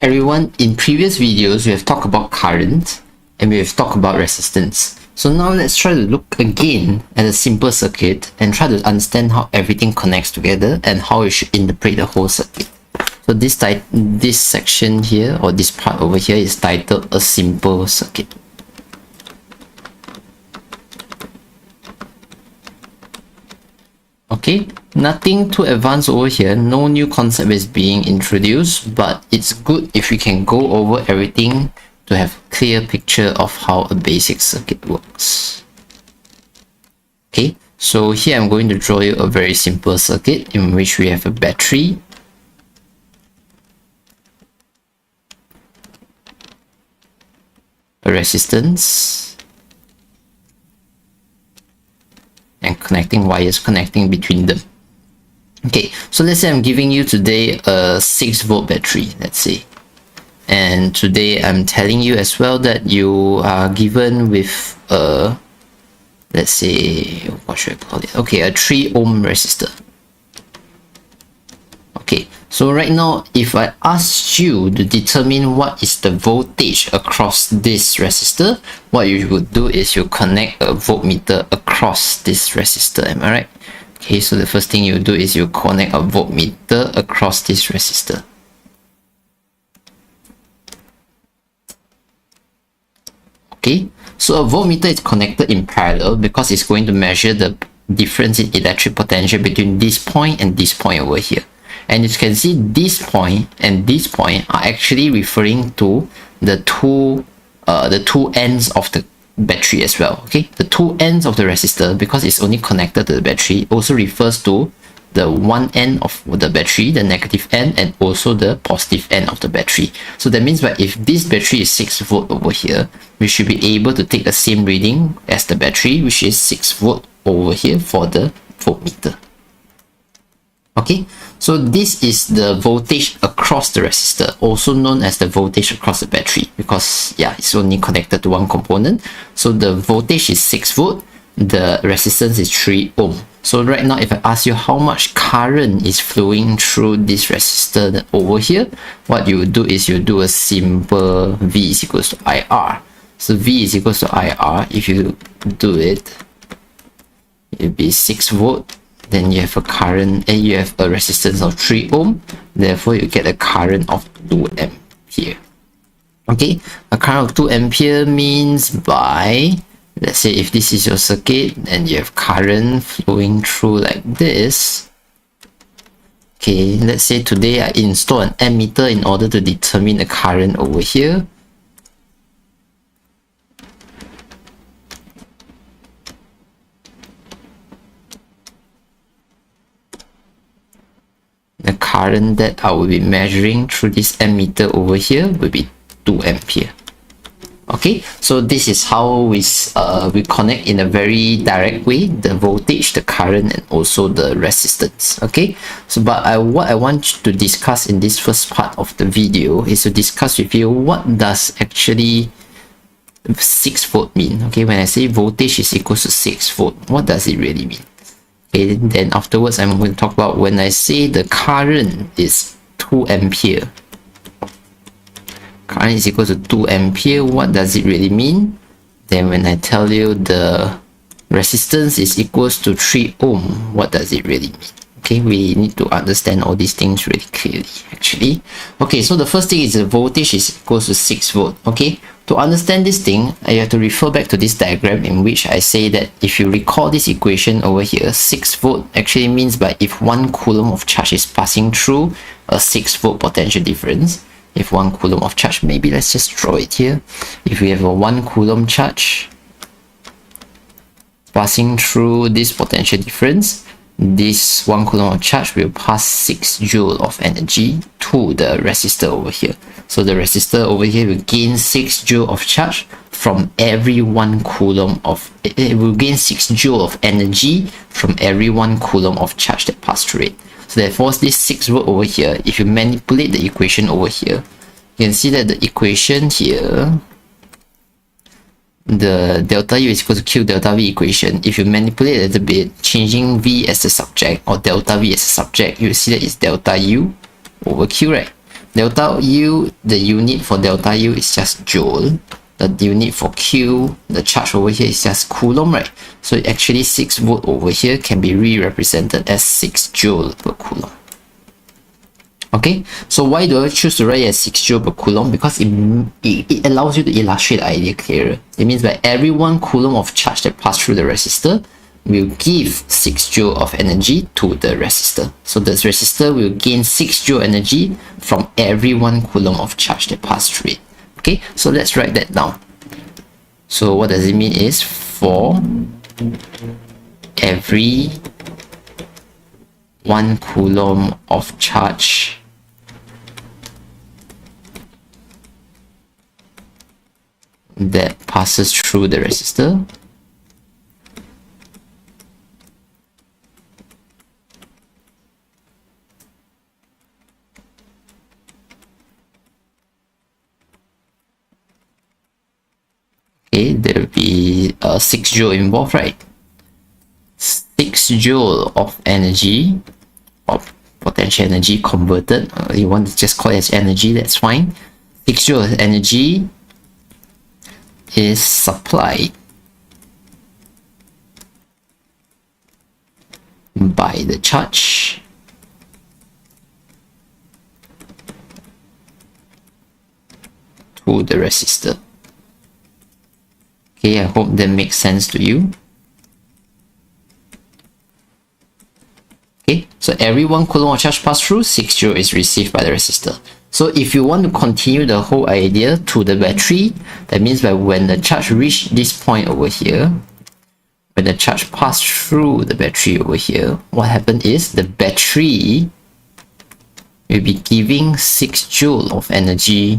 Everyone, in previous videos we have talked about current and we have talked about resistance. So now let's try to look again at a simple circuit and try to understand how everything connects together and how we should interpret the whole circuit. So this section here, or this part over here, is titled a simple circuit. Okay, nothing too advanced over here, no new concept is being introduced, but it's good if we can go over everything to have a clear picture of how a basic circuit works. Okay, so here I'm going to draw you a very simple circuit in which we have a battery, a resistance, and connecting wires connecting between them. Okay, so let's say I'm giving you today a 6-volt battery, let's say, and today I'm telling you as well that you are given with a, let's say, what should I call it? Okay, a 3 ohm resistor. Okay, so right now if I ask you to determine what is the voltage across this resistor, what you would do is you connect a voltmeter across this resistor, am I right? Okay, so the first thing you do is you connect a voltmeter across this resistor. Okay, so a voltmeter is connected in parallel because it's going to measure the difference in electric potential between this point and this point over here. And you can see this point and this point are actually referring to the two ends of the battery as well. Okay, the two ends of the resistor, because it's only connected to the battery, also refers to the one end of the battery, the negative end, and also the positive end of the battery. So that means that if this battery is 6 volt over here, we should be able to take the same reading as the battery, which is 6 volt over here for the voltmeter. Okay, so this is the voltage across the resistor, also known as the voltage across the battery, because yeah, it's only connected to one component. So the voltage is 6 volt, the resistance is 3 ohm. So right now if I ask you how much current is flowing through this resistor over here, what you would do is you do a simple V is equals to IR. So V is equals to IR. If you do it, it'll be 6 volt. Then you have a current and you have a resistance of 3 ohm, therefore you get a current of 2 ampere. Okay, a current of 2 ampere means by, let's say if this is your circuit and you have current flowing through like this. Okay, let's say today I install an ammeter in order to determine the current over here. The current that I will be measuring through this ammeter over here will be 2 ampere. Okay, so this is how we connect in a very direct way the voltage, the current, and also the resistance. Okay, so but what I want to discuss in this first part of the video is to discuss with you what does actually 6 volt mean. Okay, when I say voltage is equals to 6 volt, what does it really mean? Okay, then afterwards I'm going to talk about when I say the current is 2 ampere. Current is equal to 2 ampere, what does it really mean? Then when I tell you the resistance is equals to 3 ohm, what does it really mean? Okay, we need to understand all these things really clearly actually. Okay, so the first thing is the voltage is equals to 6 volt. Okay, to understand this thing, I have to refer back to this diagram in which I say that if you recall this equation over here, 6 volt actually means by if 1 coulomb of charge is passing through a 6 volt potential difference. If 1 coulomb of charge, maybe let's just draw it here. If we have a 1 coulomb charge passing through this potential difference, this 1 coulomb of charge will pass 6 joule of energy to the resistor over here. So the resistor over here will gain 6 joule of charge from every 1 coulomb of, it will gain 6 joule of energy from every 1 coulomb of charge that passed through it. So therefore this 6 volt over here, if you manipulate the equation over here, you can see that the equation here, the delta U is equal to Q delta V equation. If you manipulate a little bit, changing V as the subject or delta V as a subject, you will see that it's delta U over Q, right? Delta U, the unit for delta U is just joule. The unit for Q, the charge over here is just coulomb, right? So actually 6 volt over here can be re-represented as 6 joule per coulomb. Okay, so why do I choose to write as 6 joule per coulomb? Because it allows you to illustrate the idea clearer. It means by every 1 coulomb of charge that pass through the resistor will give 6 joule of energy to the resistor. So the resistor will gain 6 joule energy from every 1 coulomb of charge that pass through it. Okay, so let's write that down. So what does it mean is for every 1 coulomb of charge that passes through the resistor, okay, there will be 6 joule involved, right? 6 joule of energy, or potential energy converted. You want to just call it as energy, that's fine. 6 joule of energy is supplied by the charge to the resistor. Okay, I hope that makes sense to you. Okay, so every 1 coulomb of charge pass through, 6 joule is received by the resistor. So if you want to continue the whole idea to the battery, that means that when the charge reach this point over here, when the charge pass through the battery over here, what happens is the battery will be giving 6 joule of energy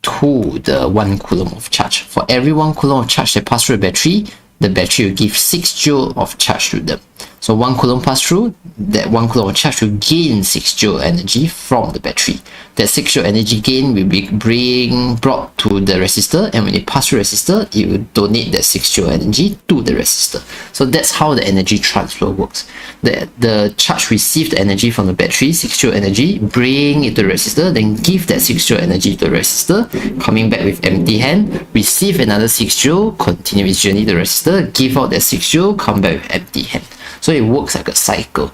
to the 1 coulomb of charge. For every 1 coulomb of charge that pass through the battery will give 6 joule of charge to them. So 1 coulomb pass through, that 1 coulomb of charge will gain 6 joule energy from the battery. That 6 joule energy gain will be brought to the resistor, and when it passes through the resistor, it will donate that 6 joule energy to the resistor. So that's how the energy transfer works. The charge receives the energy from the battery, 6 joule energy, bring it to the resistor, then give that 6 joule energy to the resistor, coming back with empty hand, receive another 6 joule, continue its journey to the resistor, give out that 6 joule, come back with empty hand. So it works like a cycle.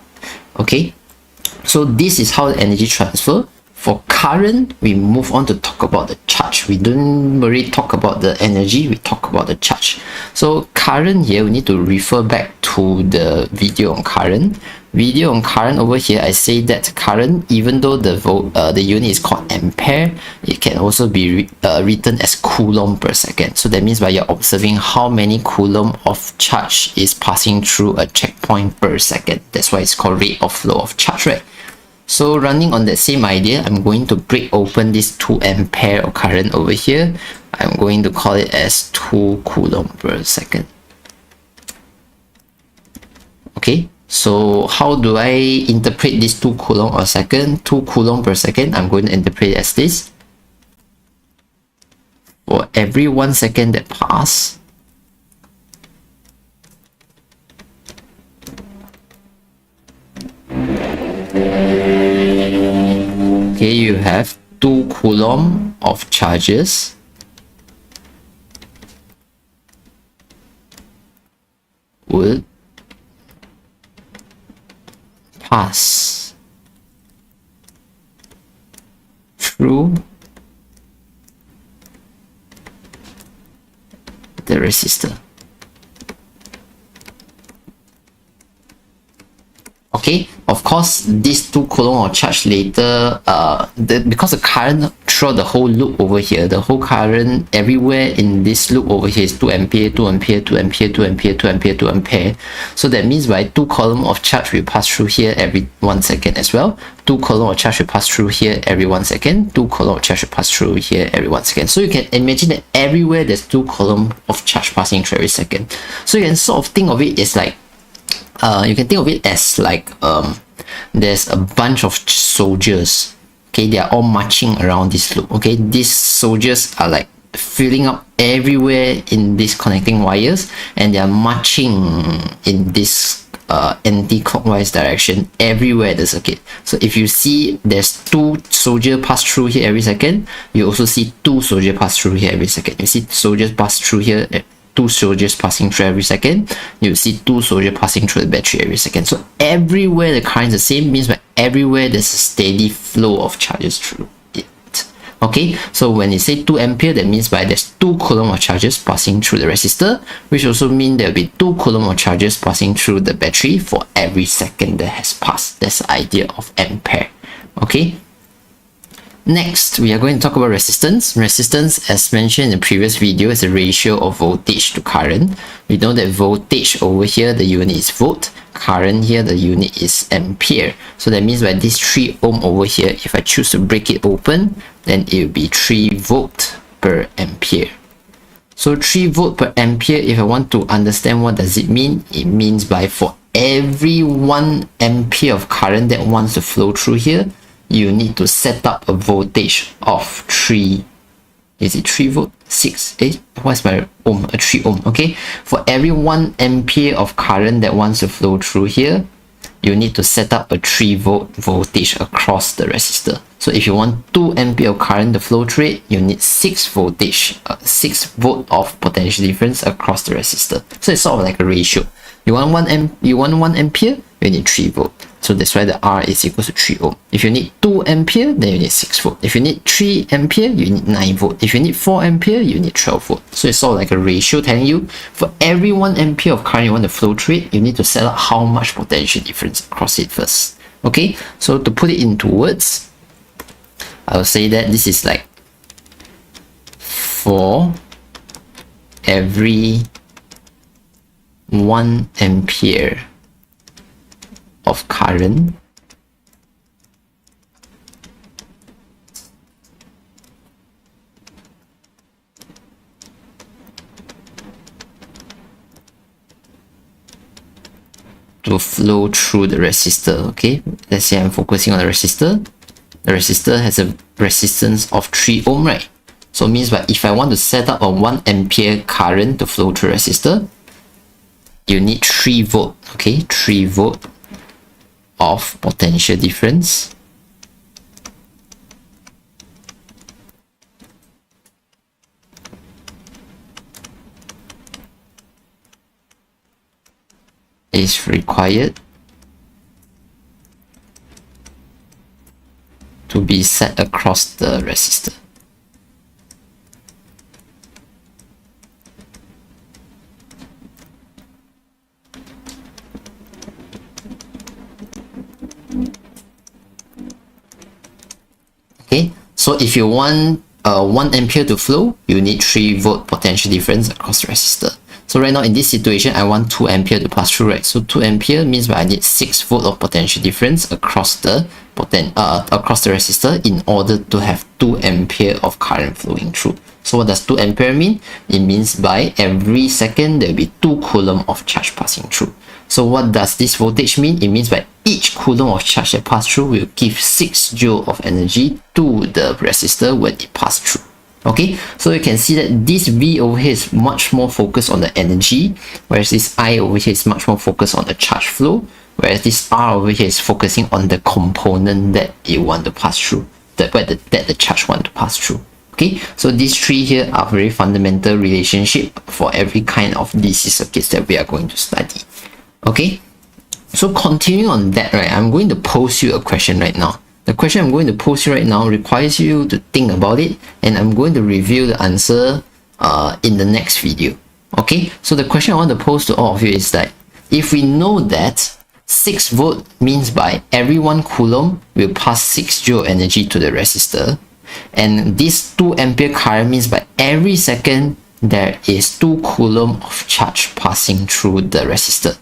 Okay, so this is how the energy transfer. For current, we move on to talk about the charge. We don't really talk about the energy, we talk about the charge. So current here, we need to refer back to the video on current. Video on current over here, I say that current, even though the unit is called ampere, it can also be written as coulomb per second. So that means by you're observing how many coulomb of charge is passing through a checkpoint per second. That's why it's called rate of flow of charge, right? So running on that same idea, I'm going to break open this 2 ampere of current over here. I'm going to call it as 2 coulomb per second. Okay, so how do I interpret this 2 coulomb per second? 2 coulomb per second, I'm going to interpret it as this. For every 1 second that pass, okay, you have 2 coulomb of charges would pass through the resistor. Okay, of course, these 2 coulomb of charge later, because the current throughout the whole loop over here, the whole current everywhere in this loop over here is 2 ampere, 2 ampere, 2 ampere, 2 ampere, 2 ampere, 2 ampere. So that means by 2 coulomb of charge will pass through here every 1 second as well. 2 coulomb of charge will pass through here every 1 second. 2 coulomb of charge will pass through here every 1 second. So you can imagine that everywhere there's 2 coulomb of charge passing through every second. So you can sort of think of it as like, you can think of it as like there's a bunch of soldiers. Okay, they are all marching around this loop. Okay, these soldiers are like filling up everywhere in these connecting wires, and they are marching in this anti-clockwise direction everywhere in the circuit. So if you see there's 2 soldiers pass through here every second, you also see 2 soldiers pass through here every second. You see soldiers pass through here, 2 soldiers passing through every second. You see 2 soldiers passing through the battery every second. So everywhere the current is the same means that everywhere there's a steady flow of charges through it. Okay, so when you say 2 ampere, that means by there's 2 coulomb of charges passing through the resistor, which also means there'll be 2 coulomb of charges passing through the battery for every second that has passed. That's the idea of ampere. Okay. Next, we are going to talk about resistance. Resistance, as mentioned in the previous video, is a ratio of voltage to current. We know that voltage over here, the unit is volt. Current here, the unit is ampere. So that means by this 3 ohm over here, if I choose to break it open, then it will be 3 volt per ampere. So 3 volt per ampere, if I want to understand what does it mean, it means by for every 1 ampere of current that wants to flow through here, you need to set up a voltage of 3. Is it 3 volt? 6. What's my ohm? A 3 ohm. Okay. For every 1 ampere of current that wants to flow through here, you need to set up a 3 volt voltage across the resistor. So if you want 2 ampere of current to flow through it, you need 6 voltage, 6 volt of potential difference across the resistor. So it's sort of like a ratio. You want 1 ampere, you need 3 volt. So that's why the R is equal to 3 ohm. If you need 2 ampere, then you need 6 volt. If you need 3 ampere, you need 9 volt. If you need 4 ampere, you need 12 volt. So it's sort of like a ratio telling you for every 1 ampere of current you want to flow through it, you need to set up how much potential difference across it first. Okay, so to put it into words, I will say that this is like for every 1 ampere of current, to flow through the resistor. Okay, let's say I'm focusing on the resistor. The resistor has a resistance of 3 ohm, right? So it means that if I want to set up a 1 ampere current to flow through resistor, you need 3 volt. Okay, 3 volt of potential difference is required to be set across the resistor. Okay, so if you want 1 ampere to flow, you need 3 volt potential difference across the resistor. So right now in this situation, I want 2 ampere to pass through, right? So 2 ampere means that I need 6 volt of potential difference across the resistor in order to have 2 ampere of current flowing through. So what does 2 ampere mean? It means by every second there will be 2 coulomb of charge passing through. So what does this voltage mean? It means by each coulomb of charge that pass through will give 6 joule of energy to the resistor when it passes through. Okay, so you can see that this V over here is much more focused on the energy, whereas this I over here is much more focused on the charge flow, whereas this R over here is focusing on the component that you want to pass through, that the charge want to pass through. Okay, so these 3 here are very fundamental relationship for every kind of DC circuits that we are going to study. Okay, so continuing on that, right, I'm going to pose you a question right now. The question I'm going to pose you right now requires you to think about it, and I'm going to reveal the answer in the next video. Okay, so the question I want to pose to all of you is that if we know that 6 volt means by every 1 coulomb will pass 6 joule energy to the resistor, and this 2 ampere current means by every second there is 2 coulomb of charge passing through the resistor.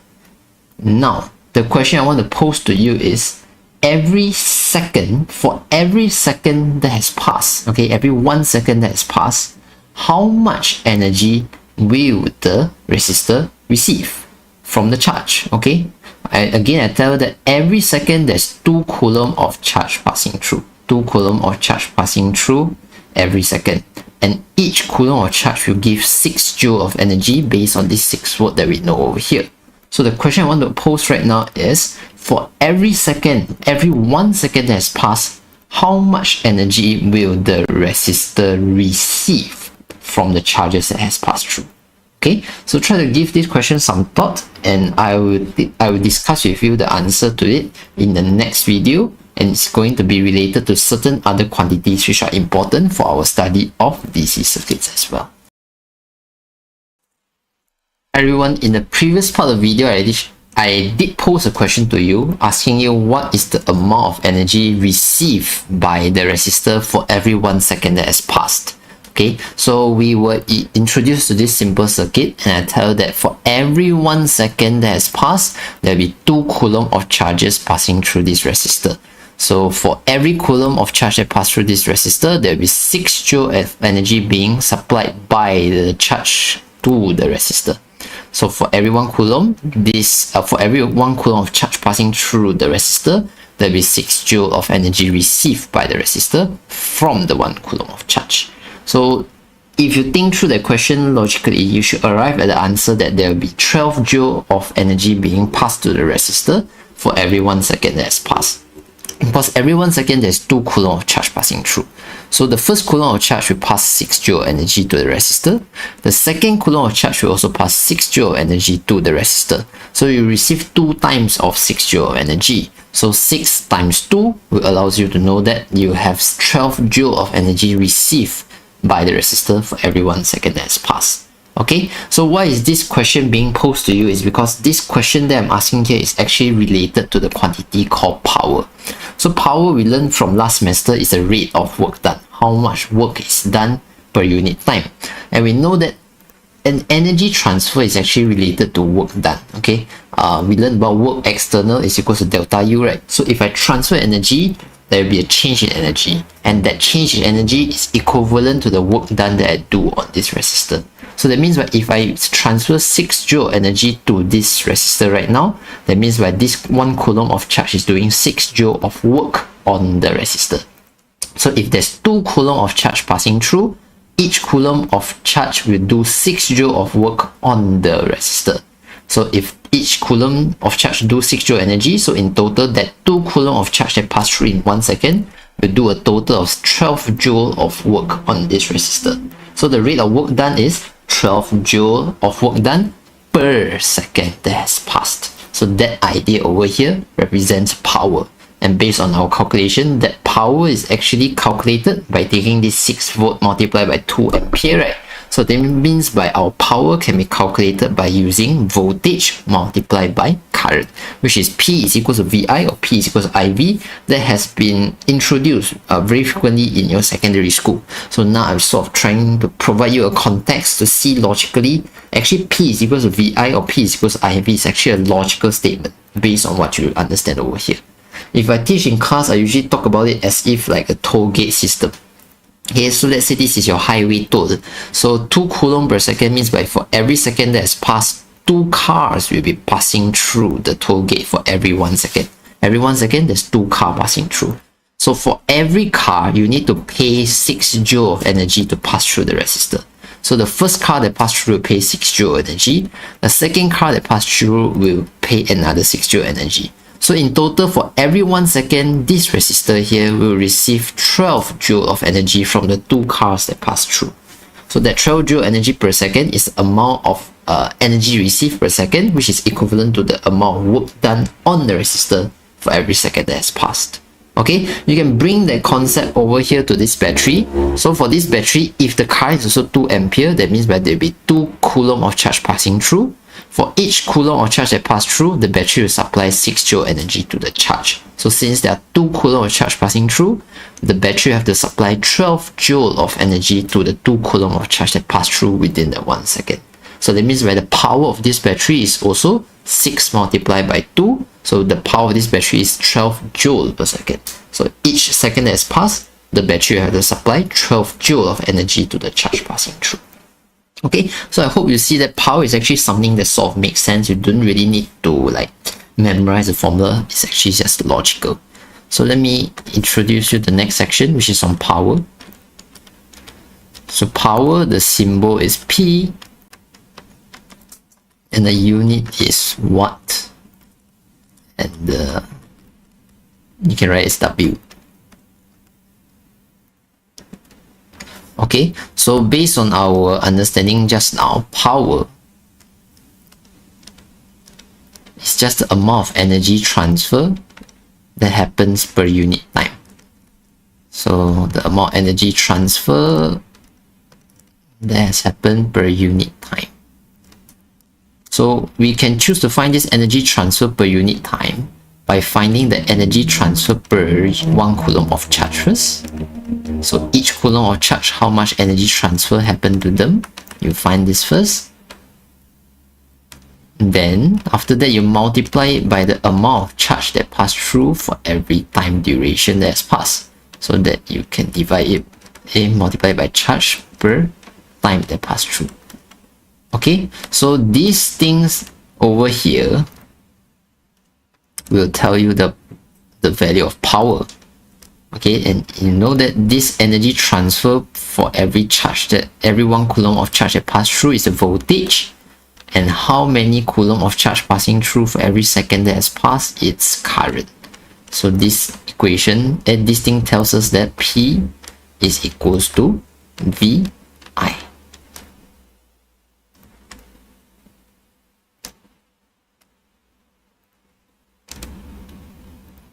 Now, the question I want to pose to you is, every second, for every second that has passed, okay, every 1 second that has passed, how much energy will the resistor receive from the charge? Okay, I tell you that every second there's 2 coulomb of charge passing through, 2 coulomb of charge passing through every second, and each coulomb of charge will give 6 joule of energy based on this 6 volt that we know over here. So the question I want to pose right now is, for every 1 second that has passed, how much energy will the resistor receive from the charges that has passed through? Okay, so try to give this question some thought, and I will discuss with you the answer to it in the next video, and it's going to be related to certain other quantities which are important for our study of DC circuits as well. Everyone, in the previous part of the video, I did pose a question to you, asking you what is the amount of energy received by the resistor for every 1 second that has passed. Okay, so we were introduced to this simple circuit, and I tell you that for every 1 second that has passed, there will be 2 coulomb of charges passing through this resistor. So for every coulomb of charge that passes through this resistor, there will be 6 joule of energy being supplied by the charge to the resistor. So for every 1 coulomb, for every 1 coulomb of charge passing through the resistor, there will be 6 joule of energy received by the resistor from the 1 coulomb of charge. So if you think through the question logically, you should arrive at the answer that there will be 12 joule of energy being passed to the resistor for every 1 second that has passed. Because every 1 second there's 2 coulomb of charge passing through. So the first coulomb of charge will pass 6 joule energy to the resistor. The second coulomb of charge will also pass 6 joule energy to the resistor. So you receive 2 times of 6 joule of energy. So 6 times 2 will allows you to know that you have 12 joule of energy received by the resistor for every 1 second that has passed. Okay, so why is this question being posed to you is because this question that I'm asking here is actually related to the quantity called power. So power, we learned from last semester, is the rate of work done, how much work is done per unit time. And we know that an energy transfer is actually related to work done. Okay, we learned about work external is equal to delta U, right? So if I transfer energy, there will be a change in energy, and that change in energy is equivalent to the work done that I do on this resistor. So that means that if I transfer 6 joule energy to this resistor right now, that means that this 1 coulomb of charge is doing 6 joule of work on the resistor. So if there's 2 coulomb of charge passing through, each coulomb of charge will do 6 joule of work on the resistor. So if each coulomb of charge do 6 joule energy, so in total that 2 coulomb of charge that pass through in 1 second will do a total of 12 joule of work on this resistor. So the rate of work done is 12 joule of work done per second that has passed. So that idea over here represents power. And based on our calculation, that power is actually calculated by taking this 6 volt multiplied by 2 ampere, right? So that means by our power can be calculated by using voltage multiplied by current, which is P is equal to VI or P is equal to IV. That has been introduced very frequently in your secondary school. So now I'm sort of trying to provide you a context to see logically, actually P is equal to VI or P is equal to IV is actually a logical statement based on what you understand over here. If I teach in class, I usually talk about it as if like a toll gate system. Okay, so let's say this is your highway toll. So 2 coulomb per second means by for every second that has passed, 2 cars will be passing through the toll gate for every 1 second. Every 1 second, there's 2 cars passing through. So for every car, you need to pay 6 joule of energy to pass through the resistor. So the first car that passed through will pay 6 joule energy. The second car that passed through will pay another 6 joule energy. So in total, for every 1 second, this resistor here will receive 12 joule of energy from the 2 cars that pass through. So that 12 joule energy per second is the amount of energy received per second, which is equivalent to the amount of work done on the resistor for every second that has passed. Okay, you can bring that concept over here to this battery. So for this battery, if the current is also 2 ampere, that means that there will be 2 coulomb of charge passing through. For each coulomb of charge that pass through, the battery will supply 6 joule energy to the charge. So since there are 2 coulomb of charge passing through, the battery have to supply 12 joule of energy to the 2 coulomb of charge that pass through within the 1 second. So that means that the power of this battery is also 6 multiplied by 2. So the power of this battery is 12 joule per second. So each second that has passed, the battery has to supply 12 joule of energy to the charge passing through. Okay, so I hope you see that power is actually something that sort of makes sense. You don't really need to like memorize the formula. It's actually just logical. So let me introduce you to the next section, which is on power. So power, the symbol is P, and the unit is watt, and you can write as W. Okay, so based on our understanding just now, power is just the amount of energy transfer that happens per unit time. So the amount of energy transfer that has happened per unit time. So we can choose to find this energy transfer per unit time by finding the energy transfer per 1 coulomb of charge first. So each coulomb of charge, how much energy transfer happened to them, you find this first. Then after that you multiply it by the amount of charge that passed through for every time duration that has passed, so that you can divide it and multiply by charge per time that passed through. Okay, so these things over here will tell you the value of power. Okay, and you know that this energy transfer for every charge, that every 1 coulomb of charge that passed through is the voltage, and how many coulomb of charge passing through for every second that has passed, it's current. So this equation, and this thing tells us that P is equals to VI.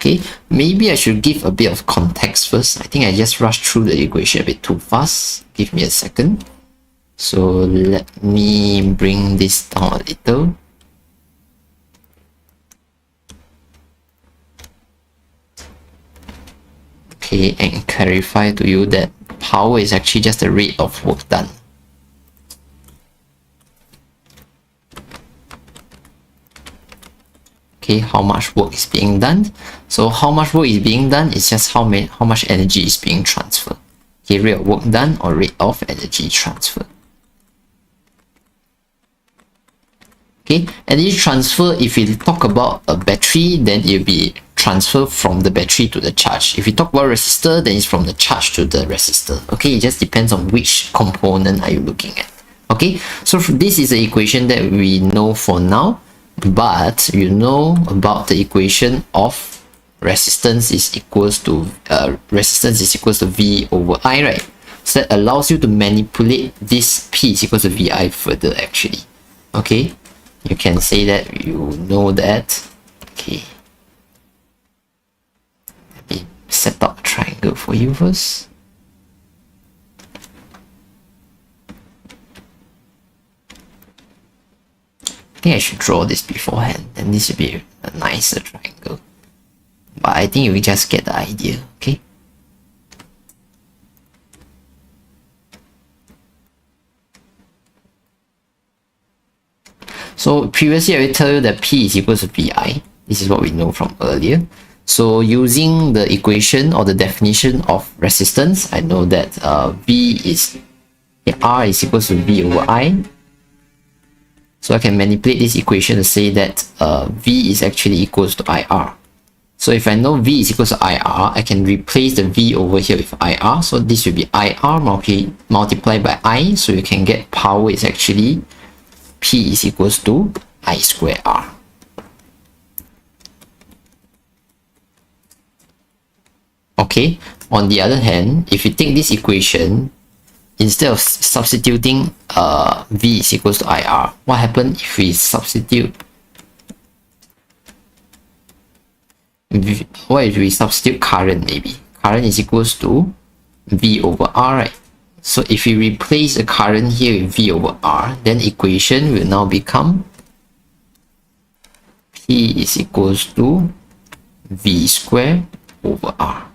Okay, maybe I should give a bit of context first. I think I just rushed through the equation a bit too fast. Give me a second. So let me bring this down a little. Okay, and clarify to you that power is actually just the rate of work done. Okay, how much work is being done. So how much work is being done is just how much energy is being transferred. Okay, rate of work done or rate of energy transfer. Okay, energy transfer, if we talk about a battery, then it will be transfer from the battery to the charge. If we talk about resistor, then it's from the charge to the resistor. Okay, it just depends on which component are you looking at. Okay, so this is the equation that we know for now. But you know about the equation of resistance is equals to V over I, right? So that allows you to manipulate this P is equals to VI further actually. Okay, you can say that you know that. Okay, let me set up a triangle for you first. I think I should draw this beforehand, and this should be a nicer triangle. But I think you will just get the idea, okay? So previously I will tell you that P is equal to VI. This is what we know from earlier. So using the equation or the definition of resistance, I know that R is equal to V over I. So I can manipulate this equation to say that V is actually equals to IR. So if I know V is equals to IR, I can replace the V over here with IR. So this will be IR multiplied by I. So you can get power is actually P is equals to I square R. Okay, on the other hand, if you take this equation, instead of substituting V is equals to IR, what happens if we substitute what if we substitute current? Maybe current is equals to V over R, right? So if we replace the current here with V over R, then equation will now become P is equals to V square over R.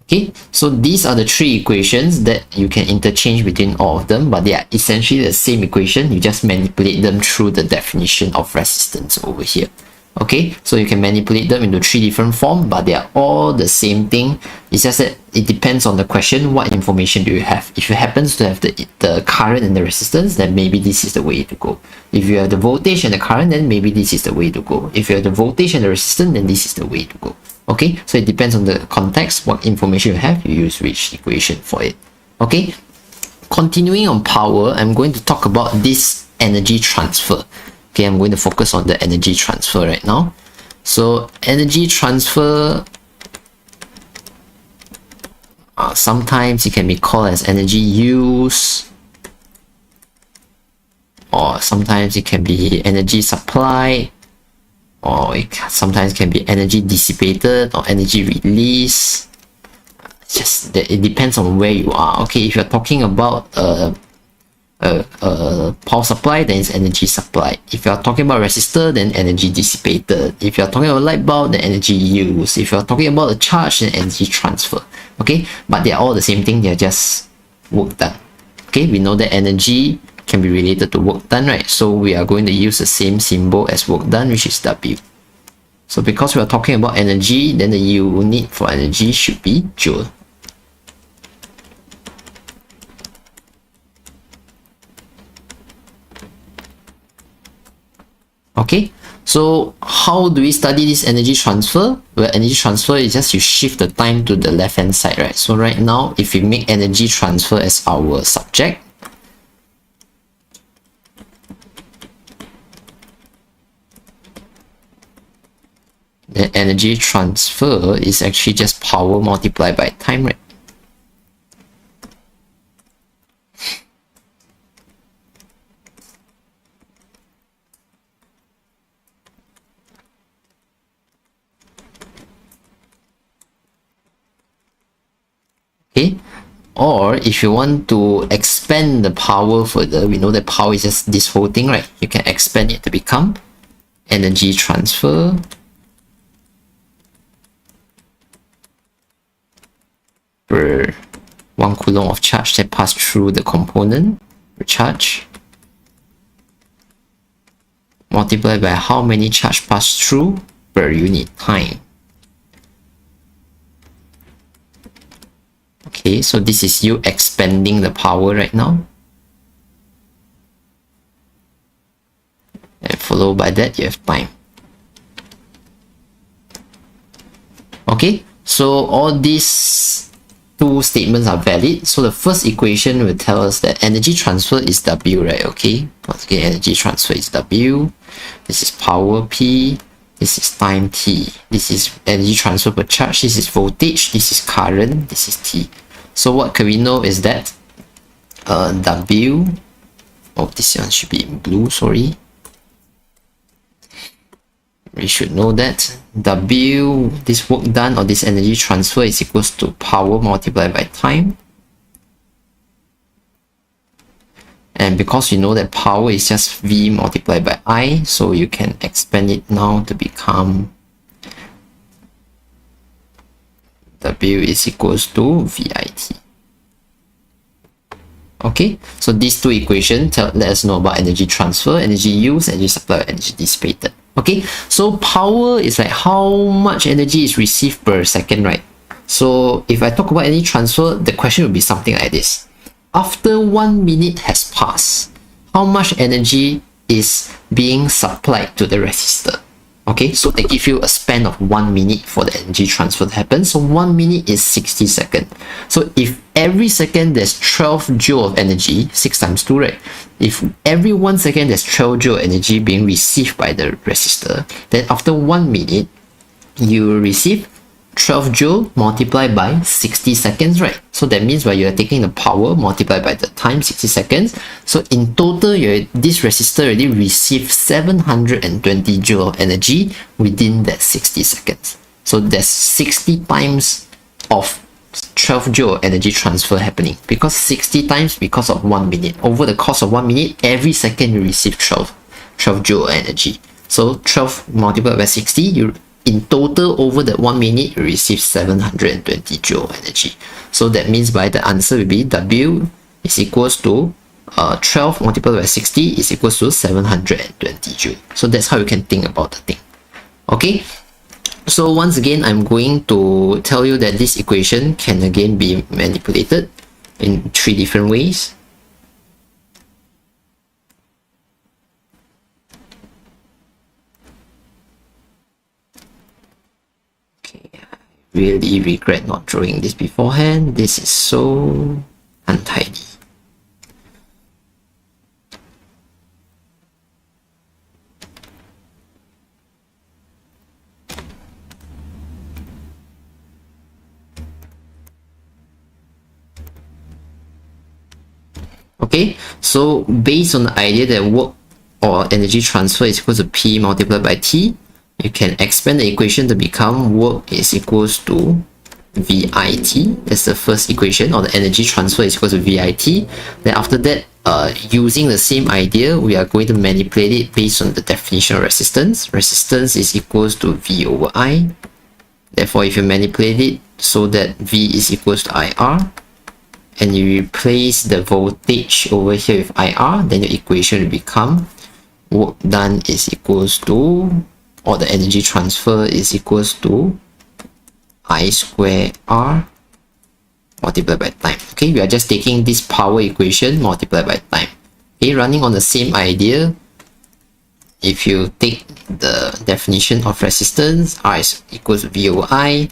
Okay, so these are the three equations that you can interchange between all of them, but they are essentially the same equation. You just manipulate them through the definition of resistance over here. Okay, so you can manipulate them into three different forms, but they are all the same thing. It's just that it depends on the question, what information do you have. If you happen to have the current and the resistance, then maybe this is the way to go. If you have the voltage and the current, then maybe this is the way to go. If you have the voltage and the resistance, then this is the way to go. Okay, so it depends on the context, what information you have, you use which equation for it. Okay, continuing on power, I'm going to talk about this energy transfer. Okay, I'm going to focus on the energy transfer right now. So energy transfer, sometimes it can be called as energy use, or sometimes it can be energy supply, or it sometimes can be energy dissipated or energy release. Just that it depends on where you are. Okay, if you're talking about power supply, then it's energy supply. If you're talking about resistor, then energy dissipated. If you're talking about light bulb, then energy use. If you're talking about a charge, then energy transfer. Okay, but they're all the same thing, they're just work done. Okay, we know that energy can be related to work done, right? So we are going to use the same symbol as work done, which is W. So because we are talking about energy, then the unit for energy should be joule. Okay, so how do we study this energy transfer? Well, energy transfer is just you shift the time to the left hand side, right? So right now, if we make energy transfer as our subject, the energy transfer is actually just power multiplied by time, right? Okay, or if you want to expand the power further, we know that power is just this whole thing, right? You can expand it to become energy transfer per 1 coulomb of charge that passed through the component per charge multiplied by how many charge passed through per unit time. Okay, so this is you expanding the power right now. And followed by that, you have time. Okay, so all these two statements are valid. So the first equation will tell us that energy transfer is W, right? Okay, once again, energy transfer is W. This is power P. This is time T. This is energy transfer per charge. This is voltage. This is current. This is T. So what can we know is that W, oh, this one should be in blue, sorry. We should know that W, this work done or this energy transfer is equals to power multiplied by time. And because you know that power is just V multiplied by I, so you can expand it now to become W is equals to VIT. Okay, so these two equations let us know about energy transfer, energy use, energy supply, energy dissipated. Okay, so power is like how much energy is received per second, right? So if I talk about energy transfer, the question will be something like this. After 1 minute has passed, how much energy is being supplied to the resistor? Okay, so they give you a span of 1 minute for the energy transfer to happen. So 1 minute is 60 seconds. So if every second there's 12 joule of energy, 6 times 2, right? If every 1 second there's 12 joule of energy being received by the resistor, then after 1 minute, you will receive 12 joule multiplied by 60 seconds, right? So that means you're taking the power multiplied by the time, 60 seconds. So in total, this resistor already received 720 joule of energy within that 60 seconds. So there's 60 times of 12 joule energy transfer happening, because 60 times because of 1 minute. Over the course of 1 minute, every second you receive 12 joule energy. So 12 multiplied by 60, in total, over that 1 minute, you receive 720 joule energy. So that means the answer will be W is equals to 12 multiplied by 60 is equals to 720 joule. So that's how you can think about the thing. Okay. So once again, I'm going to tell you that this equation can again be manipulated in 3 different ways. Really regret not drawing this beforehand. This is so untidy. Okay, so based on the idea that work or energy transfer is equal to P multiplied by T, you can expand the equation to become work is equals to VIT. That's the first equation, or the energy transfer is equal to VIT. Then after that, using the same idea, we are going to manipulate it based on the definition of resistance. Resistance is equals to V over I. Therefore, if you manipulate it so that V is equals to IR, and you replace the voltage over here with IR, then your equation will become work done is equals to, or the energy transfer is equals to I square R multiplied by time. Okay, we are just taking this power equation multiplied by time. Okay, running on the same idea, if you take the definition of resistance, R is equals to V over I,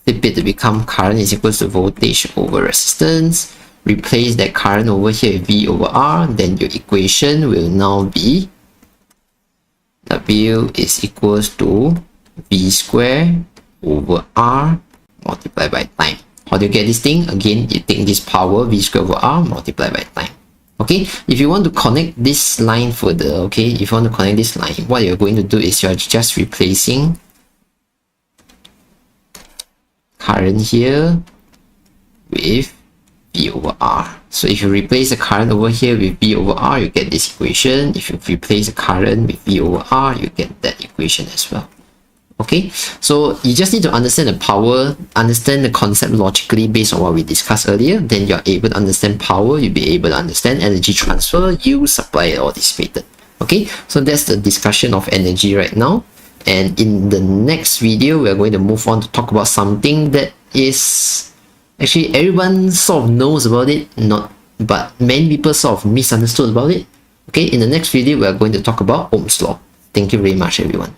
flip it to become current is equals to voltage over resistance, replace that current over here with V over R, then your equation will now be W is equals to V square over R multiplied by time. How do you get this thing? Again, you take this power V square over R multiplied by time. Okay, if you want to connect this line further, okay, if you want to connect this line, what you're going to do is you're just replacing current here with V over R. So if you replace the current over here with V over R, you get this equation. If you replace the current with V over R, you get that equation as well. Okay, so you just need to understand the power, understand the concept logically based on what we discussed earlier. Then you're able to understand power, you'll be able to understand energy transfer, use, supply, or dissipated. Okay, so that's the discussion of energy right now. And in the next video, we're going to move on to talk about something that is actually everyone sort of knows about it, but many people sort of misunderstood about it. Okay, in the next video, we're going to talk about Ohm's law. Thank you very much, everyone.